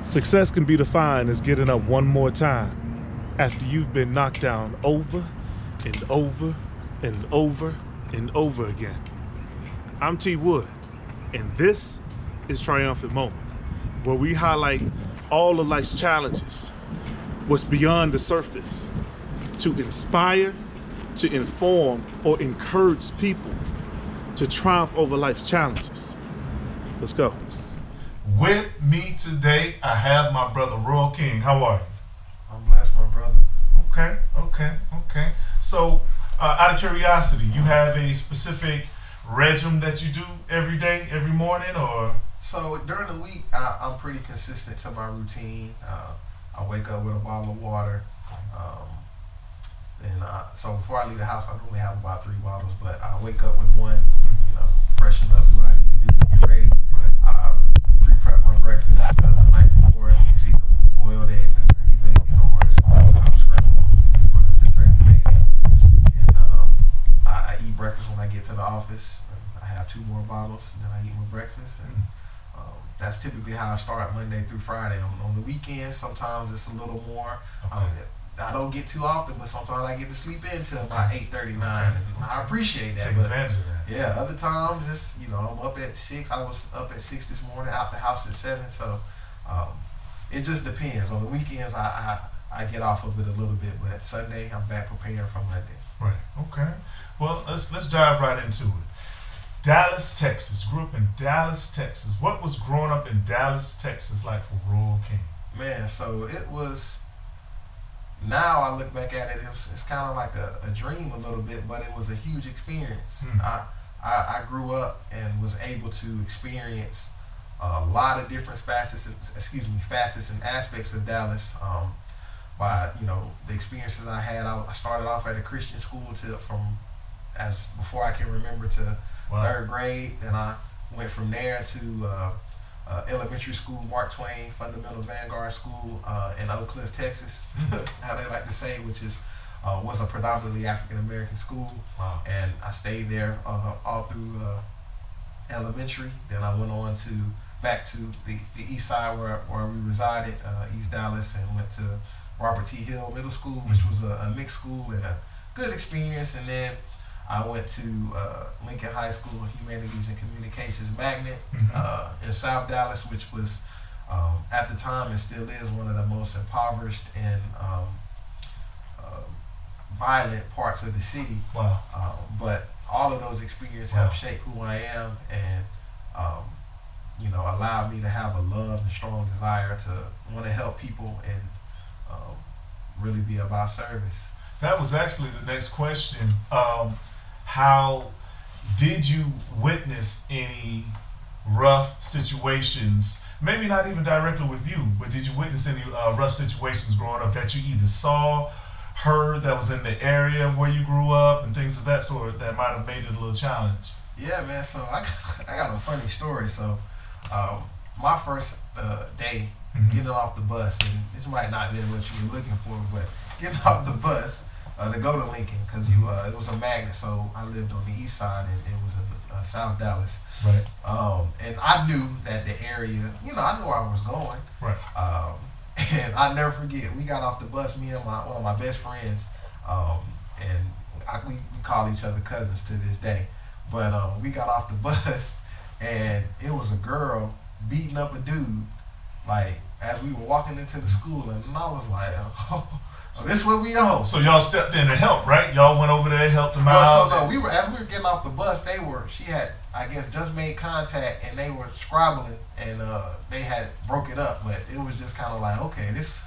Success can be defined as getting up one more time after you've been knocked down over and over and over and over again. I'm T. Wood, and this is Triumphant Moment, where we highlight all of life's challenges, what's beyond the surface, to inspire, to inform, or encourage people to triumph over life's challenges. Let's go. With me today, I have my brother Royle King. How are you? I'm blessed, my brother. Okay. So, out of curiosity, you have a specific regimen that you do every day, every morning, or? So during the week, I'm pretty consistent to my routine. I wake up with a bottle of water. So before I leave the house, I normally have about 3 bottles, but I wake up with one, freshen up, do what I need to do to get ready. I pre-prep my breakfast the night before. It's either boiled eggs and turkey bacon, or it's scrambled the turkey bacon. And I eat breakfast when I get to the office. I have 2 more bottles, and then I eat my breakfast. And that's typically how I start Monday through Friday. On the weekends, sometimes it's a little more. I don't get too often, but sometimes I get to sleep in till about 8:39, and I appreciate that. Take advantage of that. Yeah, other times it's I'm up at 6. I was up at 6 this morning, out the house at 7. So it just depends. On the weekends, I get off of it a little bit, but Sunday I'm back preparing for Monday. Right. Okay. Well, let's dive right into it. Dallas, Texas. Grew up in Dallas, Texas. What was growing up in Dallas, Texas like for Royle King? Man, so it was. Now I look back at it, it's kind of like a dream a little bit, but it was a huge experience. I grew up and was able to experience a lot of different facets and aspects of Dallas. By the experiences I had, I started off at a Christian school before I can remember to 3rd grade. Then I went from there to elementary school, Mark Twain Fundamental Vanguard School in Oak Cliff, Texas, how they like to say, which was a predominantly African American school. Wow. And I stayed there all through elementary. Then I went on back to the east side where we resided, East Dallas, and went to Robert T. Hill Middle School, which was a mixed school and a good experience. And then I went to Lincoln High School, Humanities and Communications Magnet in South Dallas, which was, at the time and still is, one of the most impoverished and violent parts of the city. Wow. But all of those experiences have shaped who I am and, allowed me to have a love and strong desire to want to help people and really be about service. That was actually the next question. How did you witness any rough situations, maybe not even directly with you, but did you witness any rough situations growing up that you either saw, heard, that was in the area where you grew up, and things of that sort that might have made it a little challenge? Yeah, man, so I got a funny story. So my first day getting off the bus, and this might not be what you were looking for, but getting off the bus to go to Lincoln, because it was a magnet, so I lived on the east side and it was in South Dallas. Right. And I knew that the area, I knew where I was going. Right. And I never forget, we got off the bus, me and one of my best friends, and we call each other cousins to this day. But we got off the bus, and it was a girl beating up a dude, like, as we were walking into the school, and I was like, oh, this what we on. So y'all stepped in to help, right? Y'all went over there and helped them out. So no, as we were getting off the bus, she had, I guess, just made contact, and they were squabbling, and they had broke it up, but it was just kind of like, okay, this.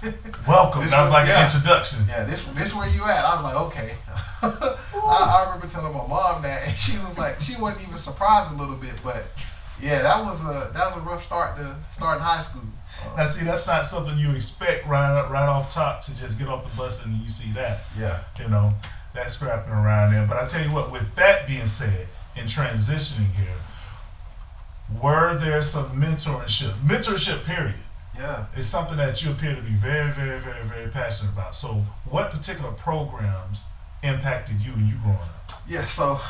Welcome. That was like an introduction. Yeah, this where you at? I was like, okay. I remember telling my mom that, and she was like, she wasn't even surprised a little bit, but yeah, that was a rough start to starting high school. Now see, that's not something you expect right off top, to just get off the bus and you see that. Yeah. That scrapping around there. But I tell you what, with that being said, in transitioning here, were there some mentorship period? Yeah. It's something that you appear to be very, very, very, very passionate about. So what particular programs impacted you when you growing up? Yeah, so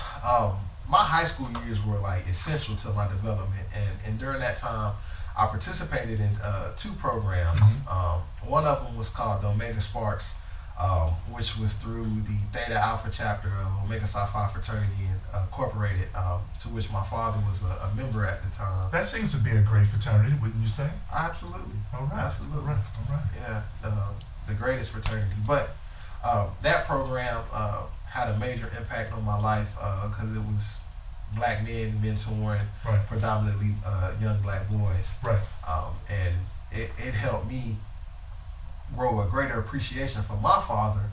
my high school years were like essential to my development, and during that time I participated in 2 programs. One of them was called the Omega Sparks, which was through the Theta Alpha chapter of Omega Psi Phi Fraternity Incorporated, to which my father was a member at the time. That seems to be a great fraternity, wouldn't you say? Absolutely. All right. Absolutely. All right. All right. Yeah, the greatest fraternity. But that program had a major impact on my life because it was black men mentoring Right. predominantly young black boys. Right. And it helped me grow a greater appreciation for my father,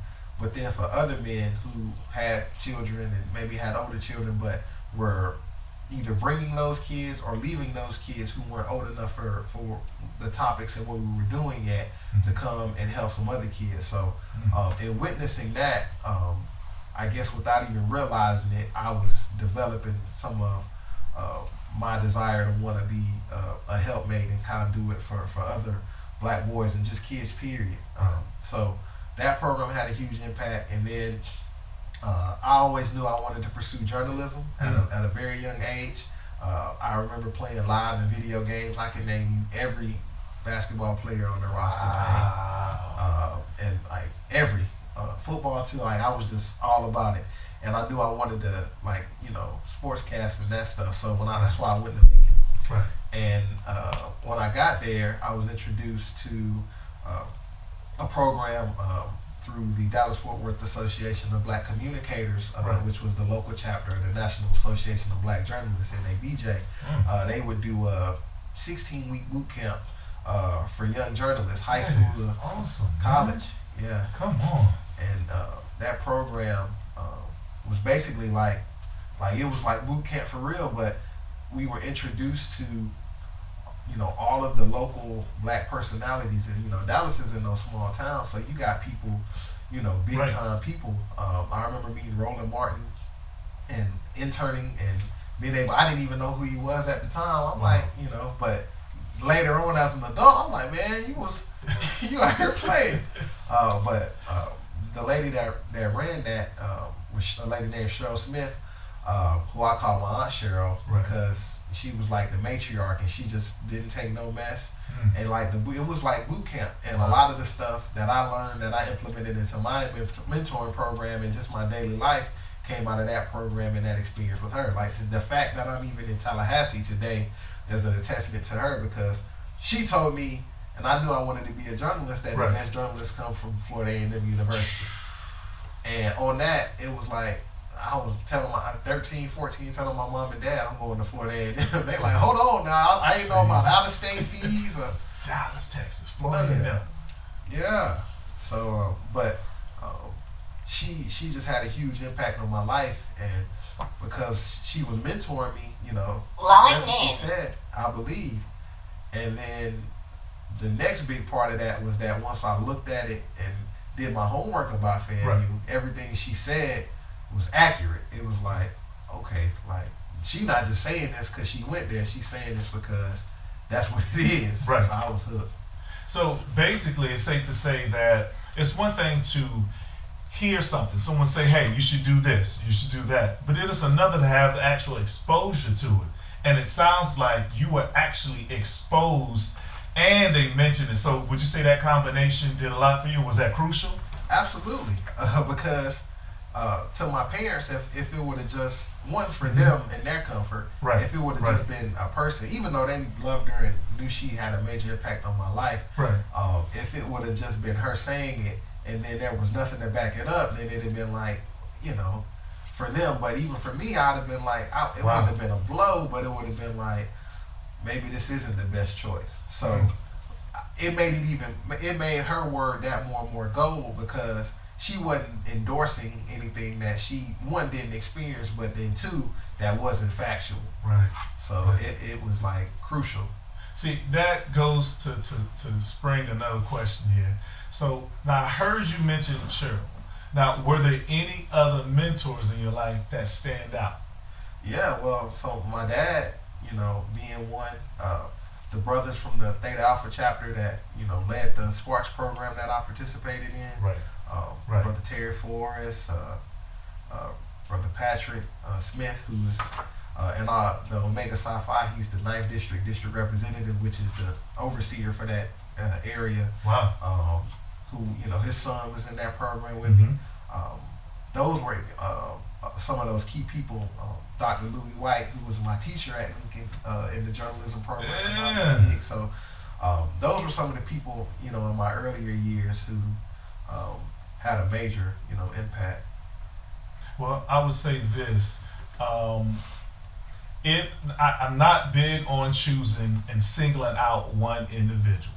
but then for other men who had children and maybe had older children but were either bringing those kids or leaving those kids who weren't old enough for the topics and what we were doing yet to come and help some other kids. So in witnessing that, I guess without even realizing it, I was developing some of my desire to want to be a helpmate and conduit for other black boys and just kids, period. So that program had a huge impact. And then I always knew I wanted to pursue journalism at a very young age. I remember playing live and video games. I can name every basketball player on the roster's name. And like every football too. Like I was just all about it. And I knew I wanted to, like, you know, sportscast and that stuff. So that's why I went to Lincoln. Right. And when I got there, I was introduced to a program through the Dallas-Fort Worth Association of Black Communicators, which was the local chapter of the National Association of Black Journalists, NABJ. They would do a 16-week boot camp for young journalists, high school to awesome, college. Man. Yeah. Come on. And that program was basically like it was like boot camp for real, but we were introduced to, you know, all of the local black personalities. And, you know, Dallas is in no small town, so you got people, you know, big time people. I remember meeting Roland Martin and interning and being able, I didn't even know who he was at the time. I'm like, you know, but later on as an adult, I'm like, man, you out here playing. But the lady that ran that was a lady named Cheryl Smith, who I call my Aunt Cheryl, because she was like the matriarch and she just didn't take no mess. And like it was like boot camp, and a lot of the stuff that I learned that I implemented into my mentoring program and just my daily life came out of that program and that experience with her. Like the fact that I'm even in Tallahassee today is a testament to her, because she told me, and I knew I wanted to be a journalist, that the best journalists come from Florida A&M University. And on that, it was like, I was telling my 13, 14, telling my mom and dad I'm going to Florida A&M. They like, hold on now, I ain't know about out-of-state fees or Dallas, Texas, Florida. Yeah. So, but she just had a huge impact on my life, and because she was mentoring me, you know, whatever she said, I believe. And then the next big part of that was that once I looked at it and did my homework about FAMU, everything she said was accurate. It was like, okay, like she not just saying this because she went there. She's saying this because that's what it is. Right. So I was hooked. So basically, it's safe to say that it's one thing to hear something, someone say, hey, you should do this, you should do that. But it is another to have the actual exposure to it. And it sounds like you were actually exposed and they mentioned it. So would you say that combination did a lot for you? Was that crucial? Absolutely. Because to my parents, if it would have just, one, for them and their comfort, if it would have just been a person, even though they loved her and knew she had a major impact on my life, if it would have just been her saying it and then there was nothing to back it up, then it'd have been like, you know, for them. But even for me, I'd have been like, it wouldn't have been a blow, but it would have been like, maybe this isn't the best choice. So it made her word that more and more gold, because she wasn't endorsing anything that she, one, didn't experience, but then two, that wasn't factual. Right. So it was like crucial. See, that goes to spring another question here. So now I heard you mention Cheryl. Now, were there any other mentors in your life that stand out? Yeah, well, so my dad, you know, being one, the brothers from the Theta Alpha chapter that, you know, led the Sparks program that I participated in. Brother Terry Forrest, Brother Patrick Smith, who's And the Omega Psi Phi, he's the 9th district representative, which is the overseer for that area. Wow. Who, his son was in that program with me. Those were some of those key people. Dr. Louis White, who was my teacher at Lincoln in the journalism program. Yeah. So those were some of the people, in my earlier years who had a major, impact. Well, I would say this. I'm not big on choosing and singling out one individual.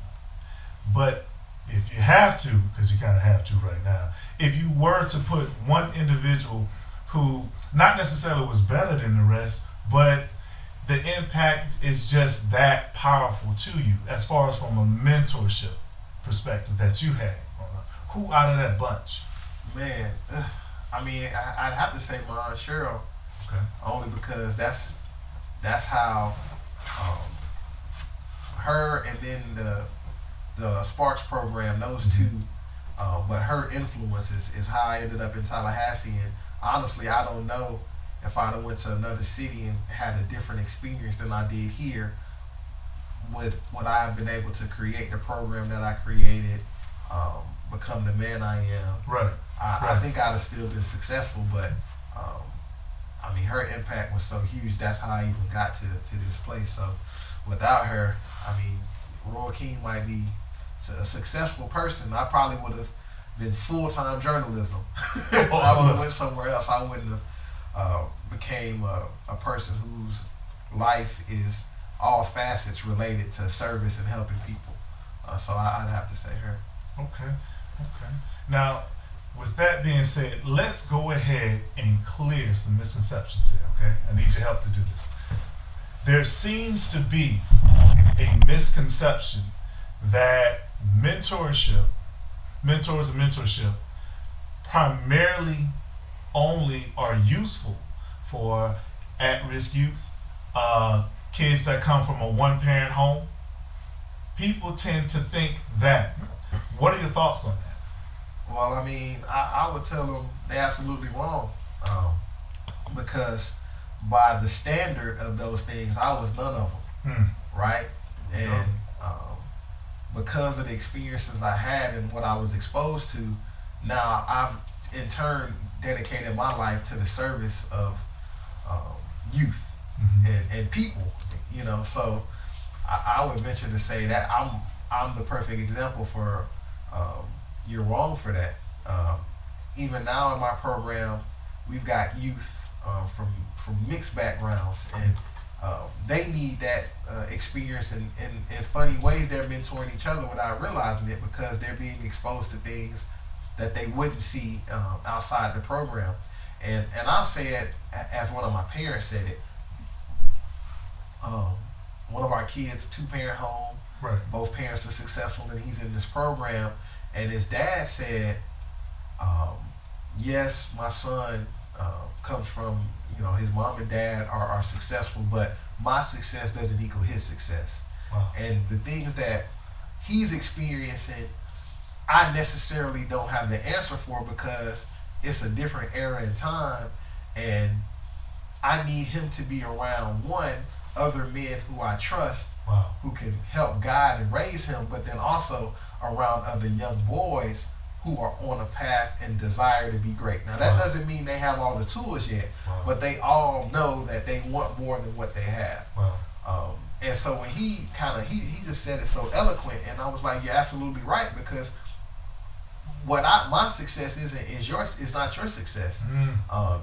But if you have to, because you kind of have to right now, if you were to put one individual who not necessarily was better than the rest, but the impact is just that powerful to you as far as from a mentorship perspective that you had, who out of that bunch? Man, I'd have to say my Aunt Cheryl. Okay. Only because that's how her and then the Sparks program, those two, but her influence is how I ended up in Tallahassee. And honestly, I don't know if I'd have went to another city and had a different experience than I did here, would I have been able to create the program that I created, become the man I am. Right. I think I'd have still been successful, but her impact was so huge. That's how I even got to this place. So without her, Royle King might be a successful person. I probably would have been full-time journalism. I would have went somewhere else. I wouldn't have became a person whose life is all facets related to service and helping people. So I'd have to say her. Okay. Now, with that being said, let's go ahead and clear some misconceptions here, okay? I need your help to do this. There seems to be a misconception that mentors and mentorship primarily only are useful for at-risk youth, kids that come from a one-parent home. People tend to think that. What are your thoughts on that? Well, I would tell them they're absolutely wrong, because by the standard of those things, I was none of them, right? And because of the experiences I had and what I was exposed to, now I've in turn dedicated my life to the service of youth and people, So I would venture to say that I'm the perfect example for. You're wrong for that. Even now in my program, we've got youth from mixed backgrounds, and they need that experience in funny ways. They're mentoring each other without realizing it, because they're being exposed to things that they wouldn't see outside the program. And I'll say it as one of my parents said it. One of our kids, a 2-parent home. Right. Both parents are successful, and he's in this program. And his dad said, yes, my son comes from, his mom and dad are successful, but my success doesn't equal his success. Wow. And the things that he's experiencing, I necessarily don't have the answer for, because it's a different era in time, and I need him to be around, one, other men who I trust, Wow. who can help guide and raise him, but then also around other young boys who are on a path and desire to be great. Now that doesn't mean they have all the tools yet, but they all know that they want more than what they have. Wow. And so when he just said it so eloquent, and I was like, you're absolutely right, because my success is not your success.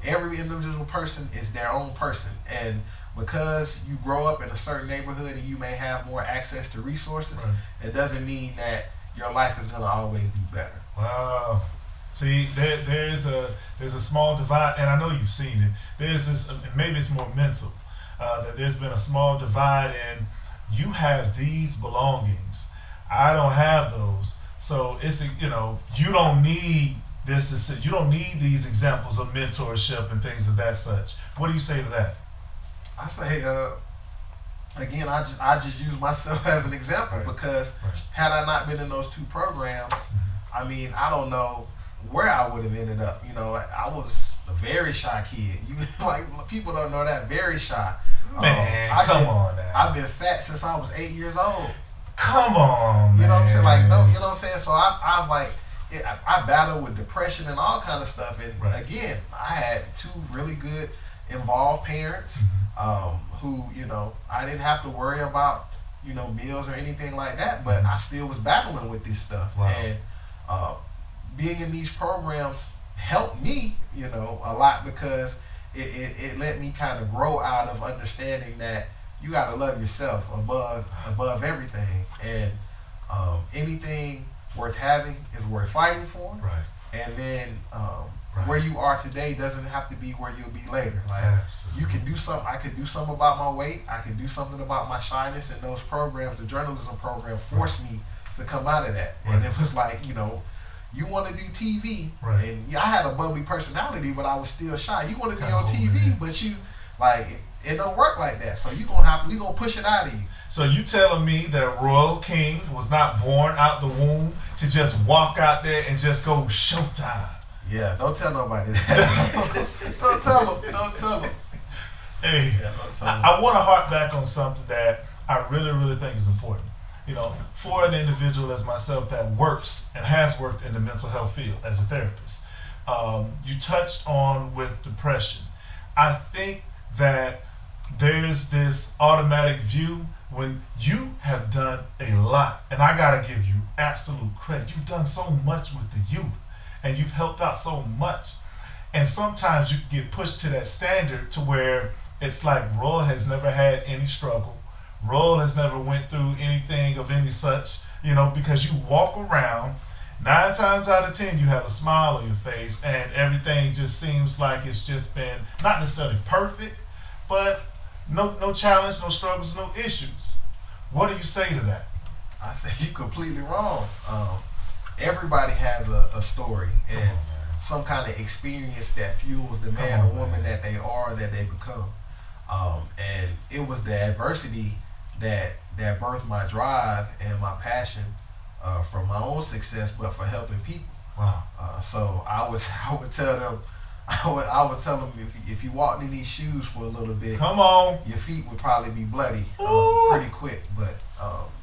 Every individual person is their own person, and because you grow up in a certain neighborhood and you may have more access to resources, it doesn't mean that your life is going to always be better. Wow. See, there's a small divide, and I know you've seen it. There's this, maybe it's more mental, that there's been a small divide, and you have these belongings. I don't have those. So it's, you don't need this. You don't need these examples of mentorship and things of that such. What do you say to that? I say, again, I just use myself as an example, because had I not been in those 2 programs, I don't know where I would have ended up. I was a very shy kid. You like people don't know that, very shy. Man, come on now. I've been fat since I was 8 years old. Come on, man. You know what I'm saying? Like no, you know what I'm saying? So I've like I battled with depression and all kind of stuff. And again, I had two really good involved parents who, you know, I didn't have to worry about, you know, meals or anything like that, but I still was battling with this stuff. Wow. And being in these programs helped me, you know, a lot because it let me kind of grow out of understanding that you got to love yourself above everything. And anything worth having is worth fighting for. Right. And then where you are today doesn't have to be where you'll be later. Like Absolutely. you can do something. I could do something about my weight. I could do something about my shyness. And those programs, the journalism program, forced me to come out of that. And it was like, you know, you want to do TV, and I had a bubbly personality, but I was still shy. You want to be on TV, but you like it don't work like that. So we gonna push it out of you. So you telling me that Royle King was not born out the womb to just walk out there and just go showtime? Yeah, don't tell nobody that. Don't tell them. Hey, Yeah, I want to harp back on something that I really think is important. You know, for an individual as myself that works and has worked in the mental health field as a therapist, you touched on with depression. I think that there's this automatic view when you have done a lot, and I gotta give you absolute credit. You've done so much with the youth, and you've helped out so much. And sometimes you get pushed to that standard to where it's like Royle has never had any struggle. Royle has never went through anything of any such, you know, because you walk around 9 times out of 10 you have a smile on your face and everything just seems like it's just been not necessarily perfect, but no challenge, no struggles, no issues. What do you say to that? I say you're completely wrong. Everybody has a story and some kind of experience that fuels the man or woman that they are, that they become. And it was the adversity that birthed my drive and my passion for my own success, but for helping people. Wow. So I would tell them, I would tell them if you walked in these shoes for a little bit, come on, your feet would probably be bloody pretty quick. But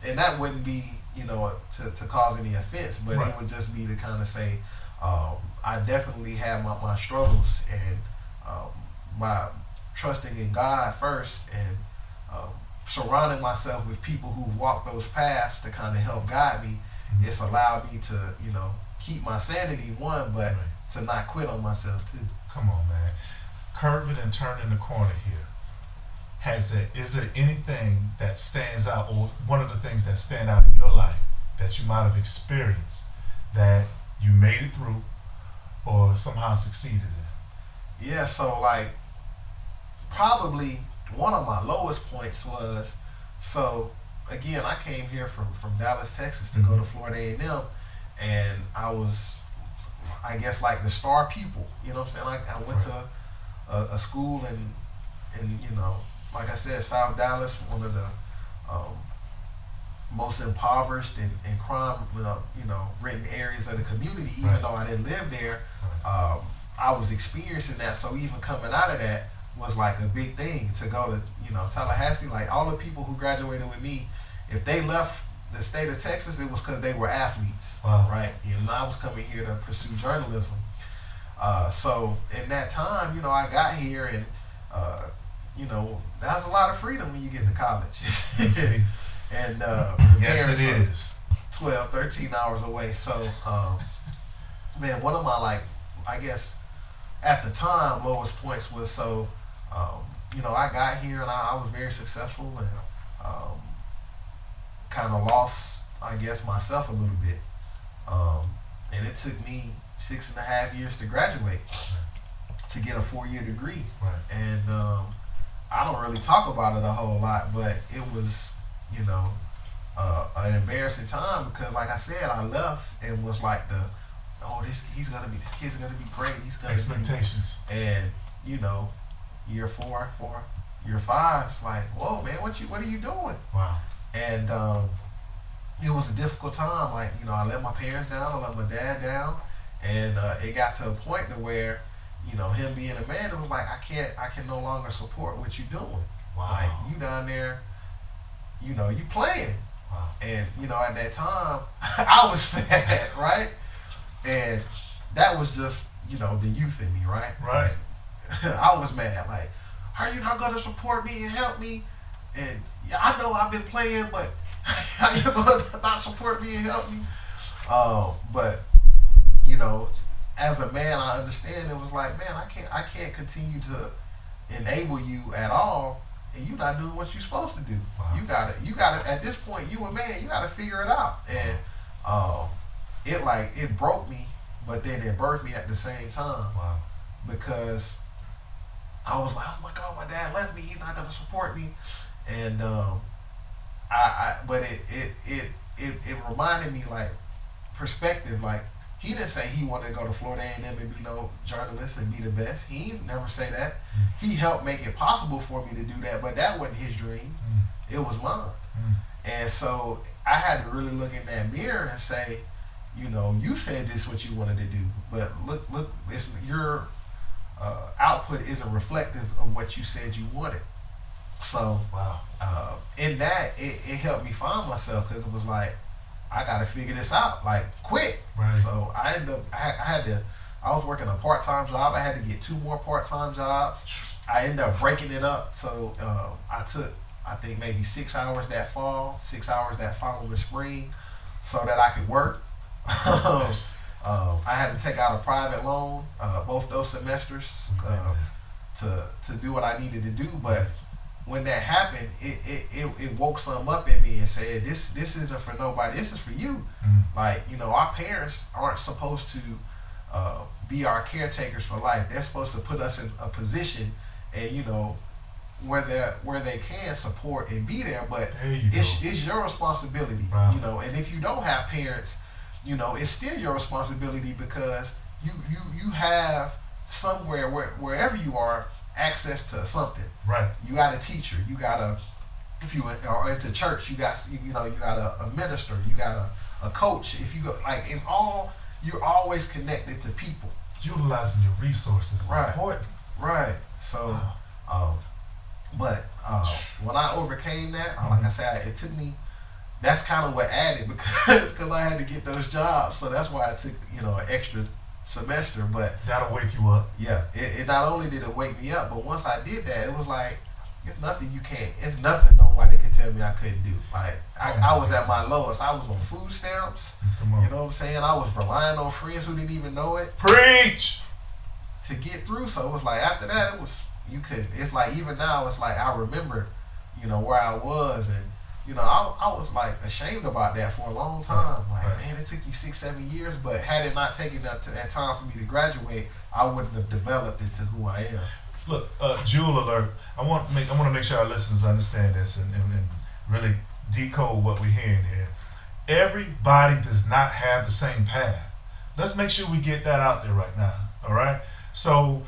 and that wouldn't be, you know, to cause any offense, but it would just be to kind of say I definitely had my struggles, and by trusting in God first and surrounding myself with people who've walked those paths to kind of help guide me, it's allowed me to, you know, keep my sanity, one, but to not quit on myself too. Come on, man. Curving and turning the corner here. Is there anything that stands out, or one of the things that stand out in your life that you might have experienced that you made it through or somehow succeeded in? Yeah, so like probably one of my lowest points was, so again, I came here from Dallas, Texas to go to Florida A&M, and I was, I guess, like the star pupil, you know what I'm saying? Like I went to a school in, you know, like I said, South Dallas, one of the most impoverished and crime, you know, ridden areas of the community. Even though I didn't live there, I was experiencing that. So even coming out of that was like a big thing to go to, you know, Tallahassee. Like all the people who graduated with me, if they left the state of Texas, it was because they were athletes, right? And I was coming here to pursue journalism. So in that time, you know, I got here and, you know, that was a lot of freedom when you get to college. And yes, it is 12, 13 hours away. So, man, one of my, like, I guess at the time, lowest points was, so, you know, I got here and I was very successful and kind of lost, I guess, myself a little bit. And it took me 6.5 years to graduate, to get a 4-year degree. And I don't really talk about it a whole lot, but it was, you know, an embarrassing time because, like I said, I left and was like this kid's gonna be great. He's gonna expectations. And you know, year 4, year 5, it's like, whoa, man, what are you doing? Wow. And it was a difficult time. Like, you know, I let my parents down, I let my dad down, and it got to a point to where, him being a man, it was like, I can no longer support what you're doing. Wow. Like, you down there, you playing. Wow. And, at that time, I was mad, right? And that was just, the youth in me, right? Right. Like, I was mad. Like, are you not going to support me and help me? And yeah, I know I've been playing, but are you going to not support me and help me? But, as a man, I understand it was like, man, I can't continue to enable you at all, and you're not doing what you're supposed to do. Wow. You gotta, at this point, you a man, you gotta figure it out. And it broke me, but then it birthed me at the same time. Wow. Because I was like, oh my God, my dad left me, he's not gonna support me. And but it reminded me, like, perspective. Like, he didn't say he wanted to go to Florida A&M and be no journalist and be the best. He never say that. He helped make it possible for me to do that, but that wasn't his dream. It was mine. And so I had to really look in that mirror and say, you said this is what you wanted to do, but look, it's your output isn't reflective of what you said you wanted. So wow. In that, it helped me find myself, because it was like, I got to figure this out, like, quick. Right. So I ended up, I was working a part-time job. I had to get 2 more part-time jobs. I ended up breaking it up. So I took, I think, maybe 6 hours that fall, 6 hours that following spring, so that I could work. Nice. I had to take out a private loan both those semesters to do what I needed to do. But when that happened, it woke something up in me and said, this isn't for nobody, this is for you. Like, our parents aren't supposed to be our caretakers for life. They're supposed to put us in a position and, where they can support and be there, but it's your responsibility. Wow. And if you don't have parents, it's still your responsibility, because you have somewhere, wherever you are, access to something. Right. You got a teacher. You got if you are into church, you got a minister. You got a coach. If you go, like, in all, you're always connected to people. Utilizing your resources is Right. important. Right. So, but when I overcame that, like I said, it took me. That's kind of what added, because I had to get those jobs. So that's why I took an extra semester. But That'll wake you up. yeah, it not only did it wake me up, but once I did that, it was like, it's nothing nobody can tell me I couldn't do. Like, I was at my lowest. I was on food stamps. Come on. You know what I'm saying? I was relying on friends who didn't even know it Preach. to get through. So it was like, after that, it's like, even now, it's like, I remember, where I was, and I was like ashamed about that for a long time. Like, man, it took you 6-7 years, but had it not taken that time for me to graduate, I wouldn't have developed into who I am. Look, jewel alert. I want to make sure our listeners understand this and really decode what we're hearing here. Everybody does not have the same path. Let's make sure we get that out there right now. All right. So,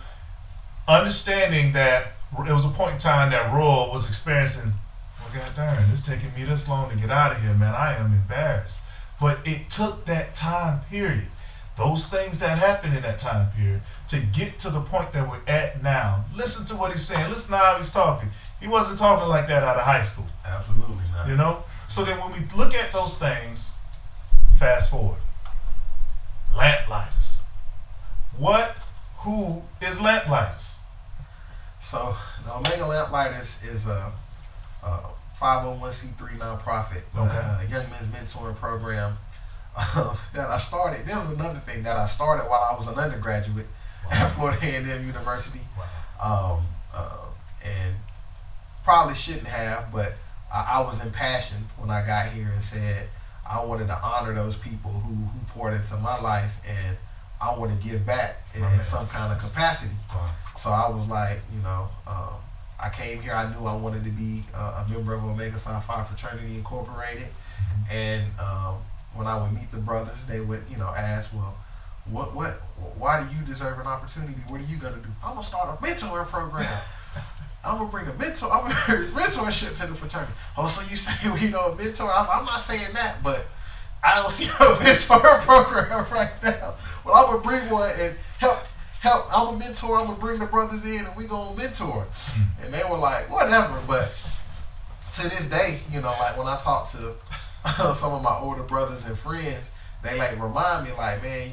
understanding that there was a point in time that Royle was experiencing, well, God darn, it's taking me this long to get out of here, man. I am embarrassed. But it took that time period, those things that happened in that time period, to get to the point that we're at now. Listen to what he's saying. Listen to how he's talking. He wasn't talking like that out of high school. Absolutely not. So then when we look at those things, fast forward. Lamplighters. Who is Lamplighters? So the Omega Lamplighters is a 501c3 nonprofit, a young men's mentoring program that I started. This was another thing that I started while I was an undergraduate at Florida A&M University. Wow. And probably shouldn't have, but I was impassioned when I got here and said I wanted to honor those people who poured into my life, and I want to give back in some kind of capacity. Wow. So I was like, I came here, I knew I wanted to be a member of Omega Psi Phi Fraternity Incorporated. And when I would meet the brothers, they would, ask, well, why do you deserve an opportunity? What are you gonna do? I'm gonna start a mentoring program. I'm gonna bring mentorship to the fraternity. Oh, so you say we don't mentor? I'm not saying that, but I don't see a mentor program right now. Well, I'm gonna bring one and help help. I'm a mentor. I'm gonna bring the brothers in, and we gonna mentor. And they were like, whatever. But to this day, you know, like when I talk to some of my older brothers and friends, they like remind me, like, man,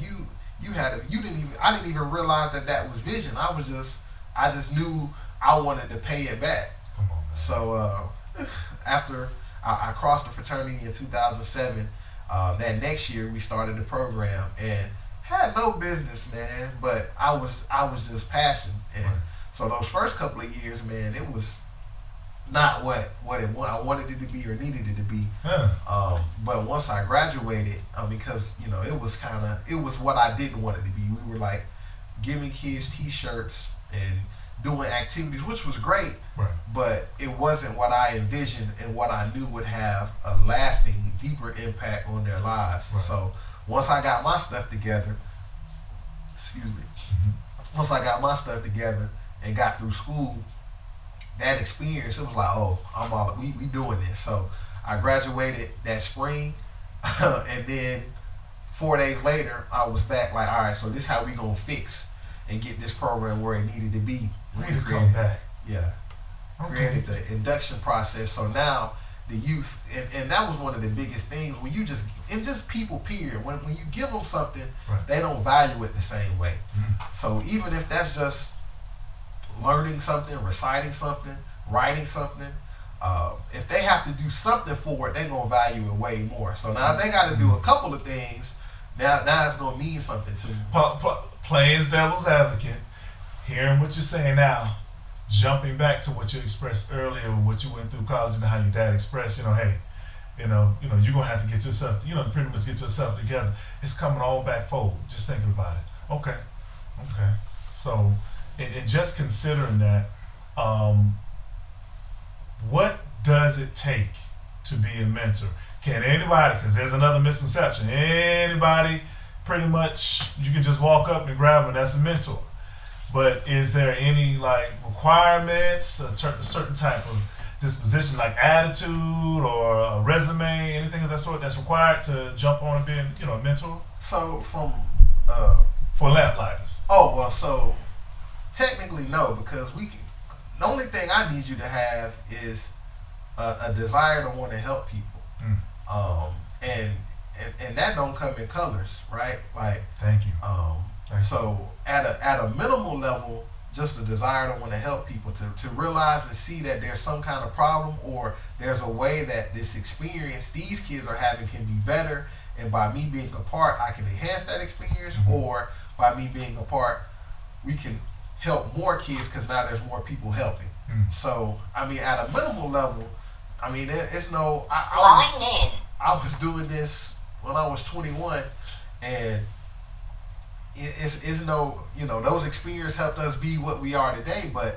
I didn't even realize that was vision. I just knew I wanted to pay it back. Come on, man. So after I crossed the fraternity in 2007, that next year we started the program and had no business, man, but I was just passionate. And so those first couple of years, man, it was not what I wanted it to be or needed it to be. But once I graduated, because you know it was what I didn't want it to be. We were like giving kids T-shirts and doing activities, which was great, but it wasn't what I envisioned and what I knew would have a lasting, deeper impact on their lives. So once I got my stuff together, once I got my stuff together and got through school, that experience, it was like, oh, we doing this. So I graduated that spring, and then 4 days later, I was back like, all right, so this is how we gonna fix and get this program where it needed to be. Way to come back. Yeah. Okay. Created the induction process. So now the youth, and that was one of the biggest things when you just people period. When you give them something, they don't value it the same way. So even if that's just learning something, reciting something, writing something, if they have to do something for it, they're going to value it way more. So now if they got to do a couple of things, now it's going to mean something to them. Playing devil's advocate, hearing what you're saying now, jumping back to what you expressed earlier, what you went through college and how your dad expressed, hey, you're going to have to get yourself, pretty much get yourself together. It's coming all back forward, just thinking about it. Okay. So, and just considering that, what does it take to be a mentor? Can anybody, because there's another misconception, anybody pretty much, you can just walk up and grab them, that's a mentor. But is there any requirements, a certain type of disposition, like attitude or a resume, anything of that sort that's required to jump on and be a mentor? So for lamplighters. Oh, well, so technically no, because the only thing I need you to have is a desire to want to help people. And that don't come in colors, right? Like, thank you. So at a minimal level, just a desire to want to help people, to realize and see that there's some kind of problem or there's a way that this experience these kids are having can be better, and by me being a part, I can enhance that experience, or by me being a part, we can help more kids because now there's more people helping. So, at a minimal level, it's no... I was doing this when I was 21, and it's no, those experiences helped us be what we are today, but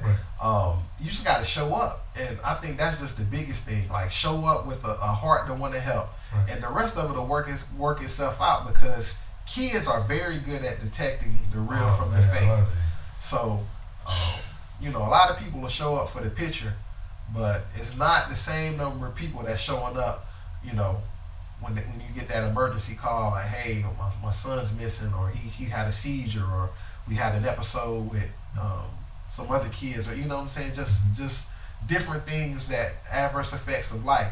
you just got to show up. And I think that's just the biggest thing, like show up with a heart to want to help. And the rest of it will work itself out, because kids are very good at detecting the real from the fake. So, a lot of people will show up for the picture, but it's not the same number of people that's showing up, when you get that emergency call, like, hey, my son's missing, or he had a seizure, or we had an episode with some other kids, or you know what I'm saying, just different things, that adverse effects of life.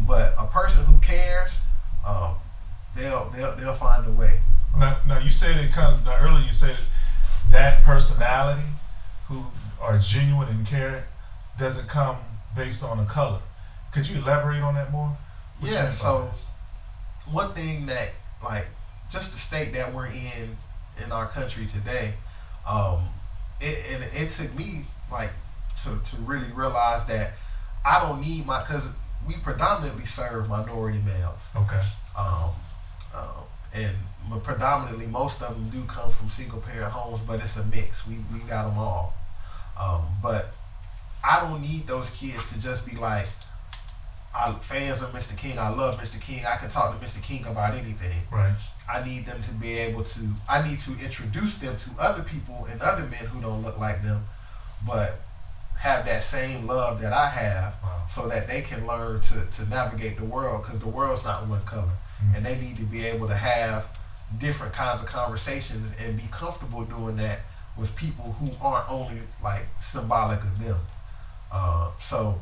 But a person who cares, they'll find a way. Now you said it comes. Now earlier you said that personality, who are genuine and care, doesn't come based on a color. Could you elaborate on that more? Yeah. So one thing that, just the state that we're in our country today, it took me to really realize that I don't need because we predominantly serve minority males. Okay. And predominantly most of them do come from single parent homes, but it's a mix. We got them all. But I don't need those kids to just be like, I'm fans of Mr. King, I love Mr. King, I can talk to Mr. King about anything. Right. I need them to be able to, I need to introduce them to other people and other men who don't look like them, but have that same love that I have. Wow. So that they can learn to navigate the world, because the world's not one color. And they need to be able to have, different kinds of conversations and be comfortable doing that with people who aren't only like symbolic of them. So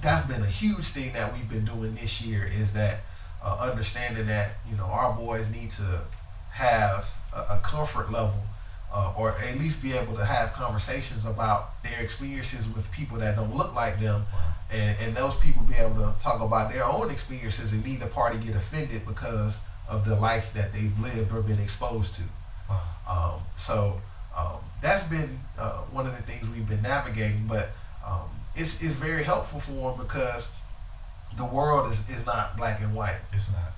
that's been a huge thing that we've been doing this year, is that understanding that, you know, our boys need to have a comfort level, or at least be able to have conversations about their experiences with people that don't look like them. And those people be able to talk about their own experiences and neither party get offended because of the life that they've lived or been exposed to. So that's been one of the things we've been navigating, but it's very helpful for them because the world is not black and white. It's not.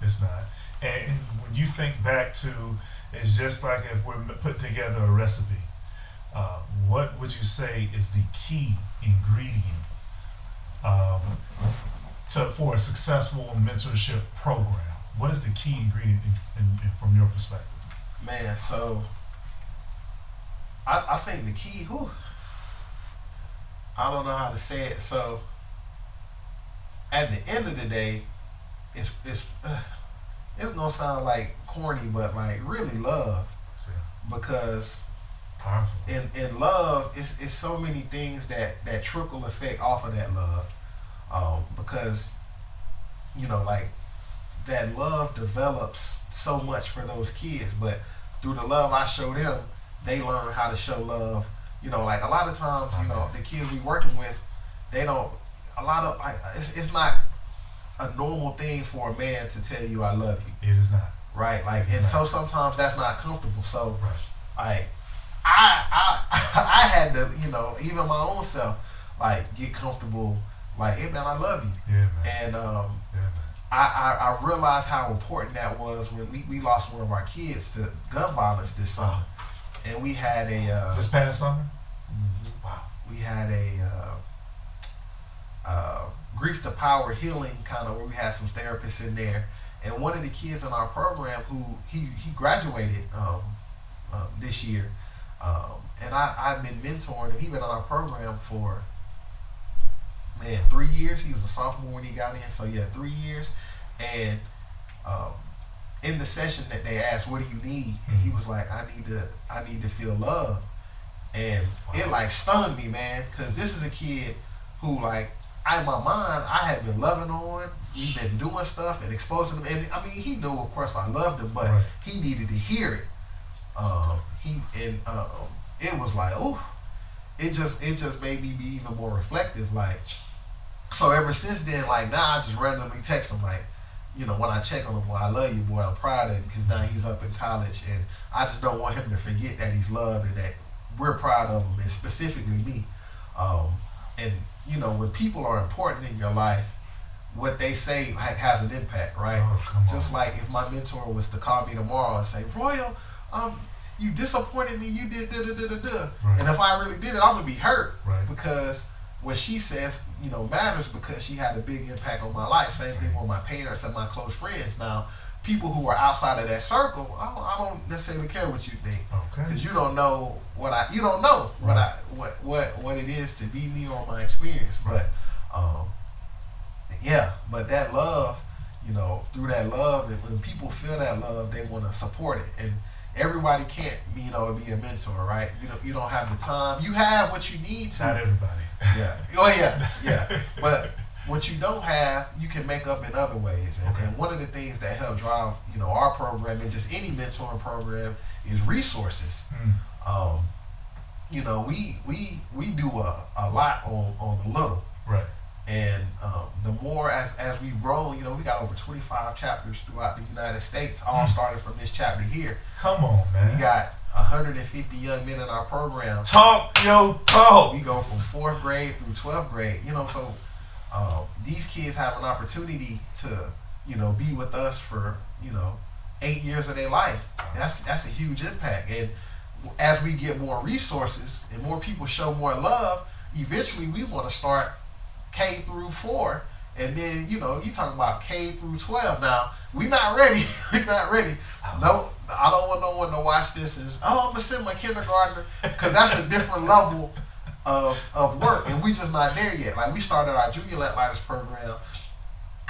It's not. And when you think back to, it's just like if we're putting together a recipe, what would you say is the key ingredient for a successful mentorship program? What is the key ingredient from your perspective? Man, so I think the key, I don't know how to say it. So at the end of the day, it's gonna sound like corny, but like really love, because powerful. In love, it's so many things that trickle effect off of that love, because you know, like that love develops so much for those kids, but through the love I show them, they learn how to show love. You know, like a lot of times, you know, the kids we working with, they don't. A lot of it's not a normal thing for a man to tell you I love you. It is not. Right, like, and so sometimes that's not comfortable. So, right. like, I had to, you know, even my own self, like, get comfortable. Like, hey man, I love you. Yeah, man. And yeah, man. I realized how important that was when we lost one of our kids to gun violence this summer, and we had a this past summer. Mm-hmm. Wow. We had a grief to power healing kind of, where we had some therapists in there. And one of the kids in our program, who he graduated this year, and I've been mentoring him. He's been on our program for 3 years. He was a sophomore when he got in, so yeah, 3 years. And in the session that they asked, "What do you need?" and he was like, "I need to feel love." And it like stunned me, man, because this is a kid who, like, in my mind, I had been loving on. We've been doing stuff and exposing him, and I mean, he knew, of course, I loved him, but he needed to hear it. It was like, ooh, it just made me be even more reflective. Like, so ever since then, like, now I just randomly text him, like, you know, when I check on him, well, I love you, boy, I'm proud of him, because now he's up in college, and I just don't want him to forget that he's loved and that we're proud of him, and specifically me. And you know, when people are important in your life, what they say has an impact, right? Just like if my mentor was to call me tomorrow and say, "Royle, you disappointed me, you did da-da-da-da-da." And if I really did it, I'm gonna be hurt, because what she says, you know, matters, because she had a big impact on my life. Same thing with my parents and my close friends. Now, people who are outside of that circle, I don't necessarily care what you think, because you don't know what what it is to be me or my experience. But yeah, but that love, you know, through that love, and when people feel that love, they want to support it. And everybody can't, you know, be a mentor, right? You don't have the time. You have what you need to. Not everybody. Yeah. Oh yeah. But what you don't have, you can make up in other ways. And one of the things that help drive, you know, our program and just any mentoring program is resources. You know, we do a lot on the little. Right. And the more as we grow, you know, we got over 25 chapters throughout the United States, all started from this chapter here. Come on, man. We got 150 young men in our program. Talk. We go from 4th grade through 12th grade. You know, so these kids have an opportunity to, you know, be with us for, you know, 8 years of their life. That's a huge impact. And as we get more resources and more people show more love, eventually we want to start K through 4, and then, you know, you talking about K through 12. Now, we're not ready. We're not ready. No, I don't want no one to watch this as, I'm gonna send my kindergartner, because that's a different level of work, and we just not there yet. Like, we started our Junior Athletics program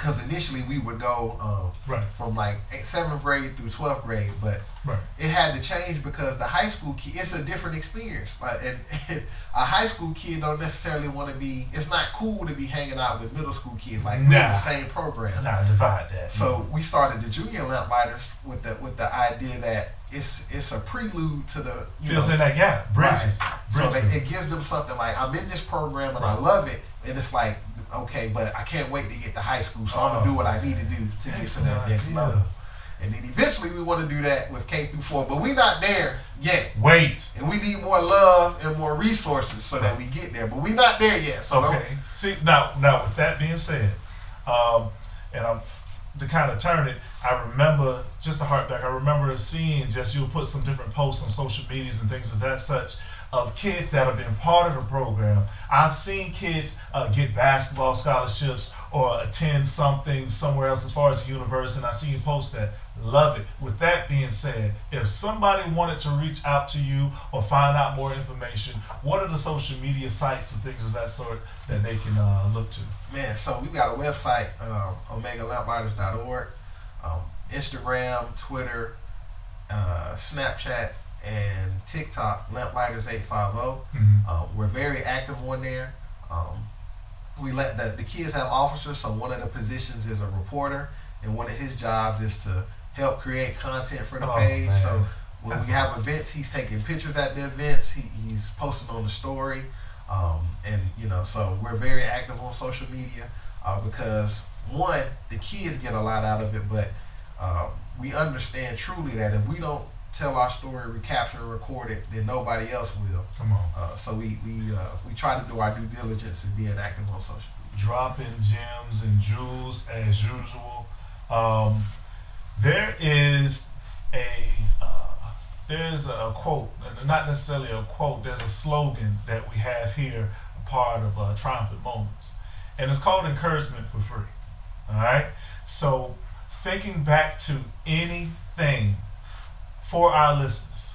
because initially we would go Right. from like 7th grade through 12th grade, but Right. it had to change because the high school kid, it's a different experience. Like, and a high school kid don't necessarily want to be. It's not cool to be hanging out with middle school kids. Like we're in the same program. Nah, divide that. So we started the junior lamplighters with the idea that it's a prelude to the fills in that gap, bridges. Right. So it gives them something like, I'm in this program and I love it, and it's like, okay, but I can't wait to get to high school, so I'm gonna do what I need to do to get to that next level. And then eventually we want to do that with K through 4, but we're not there yet. Wait. And we need more love and more resources so that we get there, but we're not there yet. So okay. See, now with that being said, and I'm to kind of turn it, I remember, just to hark back, I remember seeing you'll put some different posts on social medias and things of that such of kids that have been part of the program. I've seen kids get basketball scholarships or attend something somewhere else as far as a university, and I see you post that. Love it. With that being said, if somebody wanted to reach out to you or find out more information, what are the social media sites and things of that sort that they can look to? Man, so we got a website, omegalamplighters.org, Instagram, Twitter, Snapchat, and TikTok, Lamplighters850. Mm-hmm. We're very active on there. We let the kids have officers, so one of the positions is a reporter, and one of his jobs is to help create content for the page. Man. So when we have events, he's taking pictures at the events. He's posting on the story, and so we're very active on social media because one, the kids get a lot out of it, but we understand truly that if we don't tell our story, recapture and record it, then nobody else will. Come on. So we try to do our due diligence and being active on social media. Dropping gems and jewels as usual. There's a quote, not necessarily a quote, there's a slogan that we have here, a part of Triumphant Moments, and it's called encouragement for free. All right? So thinking back to anything for our listeners,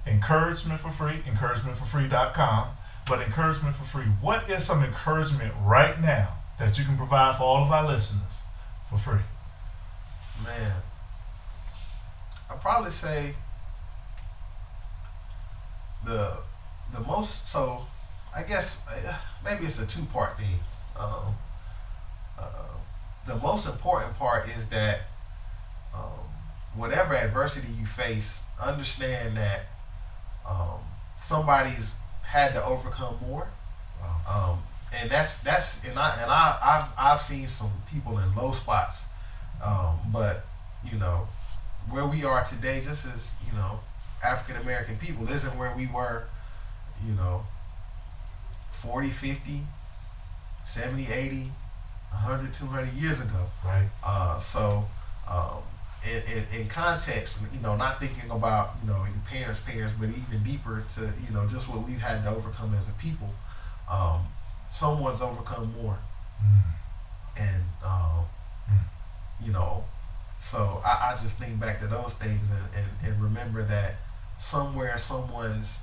encouragement for free, encouragementforfree.com, but encouragement for free. What is some encouragement right now that you can provide for all of our listeners for free? Man, I'd probably say the most, so I guess maybe it's a two-part thing. The most important part is that whatever adversity you face, understand that somebody's had to overcome more. Wow. And I've seen some people in low spots. But where we are today, just as African American people, isn't where we were 40, 50, 70, 80, 100, 200 years ago. Right. So in context, not thinking about your parents, but even deeper to just what we've had to overcome as a people. Someone's overcome more. And so I just think back to those things and remember that somewhere someone's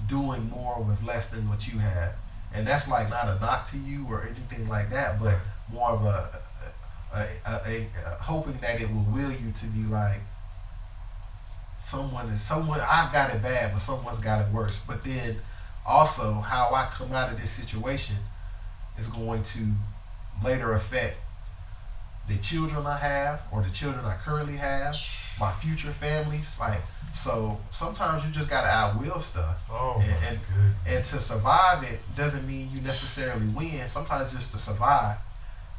doing more with less than what you have, and that's like not a knock to you or anything like that, but more of a hoping that it will you to be like someone. I've got it bad, but someone's got it worse. But then also how I come out of this situation is going to later affect the children I have or the children I currently have, my future families. Like, so sometimes you just gotta outwill stuff. And to survive it doesn't mean you necessarily win. Sometimes just to survive.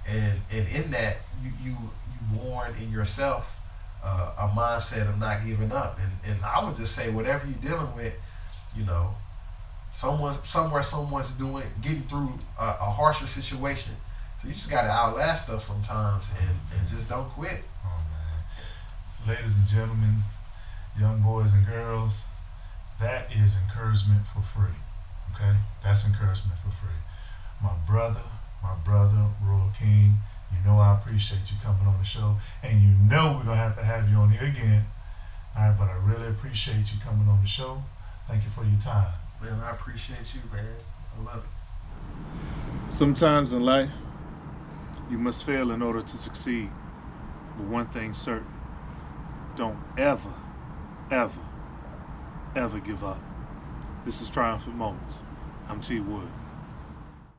And in that you warn in yourself a mindset of not giving up. And I would just say whatever you're dealing with, someone's getting through a harsher situation. So you just gotta outlast stuff sometimes and just don't quit. Oh man. Ladies and gentlemen, young boys and girls, that is encouragement for free. Okay? That's encouragement for free. My brother, Royle King, I appreciate you coming on the show. And we're gonna have you on here again. All right, but I really appreciate you coming on the show. Thank you for your time. Man, I appreciate you, man. I love it. Sometimes in life, You must fail in order to succeed. But one thing's certain. Don't ever, ever, ever give up. This is Triumphant Moments. I'm T. Wood.